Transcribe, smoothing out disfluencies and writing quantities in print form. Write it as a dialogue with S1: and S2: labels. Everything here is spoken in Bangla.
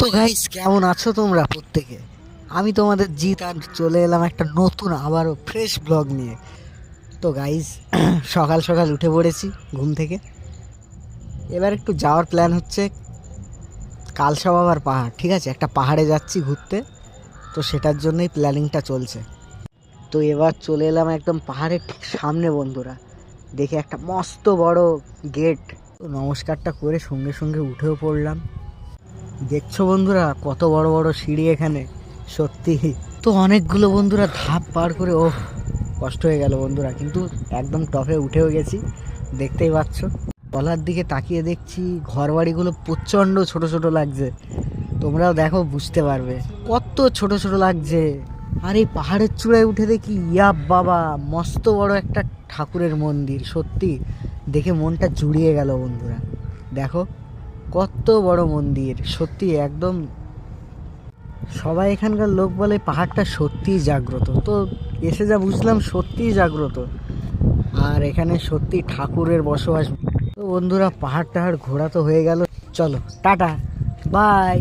S1: তো গাইস, কেমন আছো তোমরা প্রত্যেকে? আমি তোমাদের জিৎ আর চলে এলাম একটা নতুন আবারও ফ্রেশ ব্লগ নিয়ে। তো গাইস, সকাল সকাল উঠে পড়েছি ঘুম থেকে। এবার একটু যাওয়ার প্ল্যান হচ্ছে কালসা বাবার পাহাড়। ঠিক আছে, একটা পাহাড়ে যাচ্ছি ঘুরতে, তো সেটার জন্যই প্ল্যানিংটা চলছে। তো এবার চলে এলাম একদম পাহাড়ের ঠিক সামনে বন্ধুরা। দেখে একটা মস্ত বড় গেট, তো নমস্কারটা করে সঙ্গে সঙ্গে উঠেও পড়লাম। দেখছো বন্ধুরা কত বড় বড় সিঁড়ি এখানে, সত্যি। তো অনেকগুলো বন্ধুরা ধাপ পার করে কষ্ট হয়ে গেল বন্ধুরা, কিন্তু একদম টপে উঠেও গেছি। দেখতেই পাচ্ছ, তলার দিকে তাকিয়ে দেখছি ঘরবাড়িগুলো প্রচণ্ড ছোট ছোট লাগছে। তোমরাও দেখো, বুঝতে পারবে কত ছোট ছোট লাগছে। আর এই পাহাড়ের চূড়ায় উঠে দেখি, ইয়া বাবা, মস্ত বড় একটা ঠাকুরের মন্দির। সত্যি দেখে মনটা জুড়িয়ে গেল বন্ধুরা। দেখো কত বড় মন্দির, সত্যি একদম। সবাই এখানকার লোক বলে পাহাড়টা সত্যিই জাগ্রত। তো এসে যা বুঝলাম, সত্যিই জাগ্রত, আর এখানে সত্যি ঠাকুরের বসবাস। তো বন্ধুরা, পাহাড় টাহাড় ঘোরা তো হয়ে গেল, চলো টাটা বাই।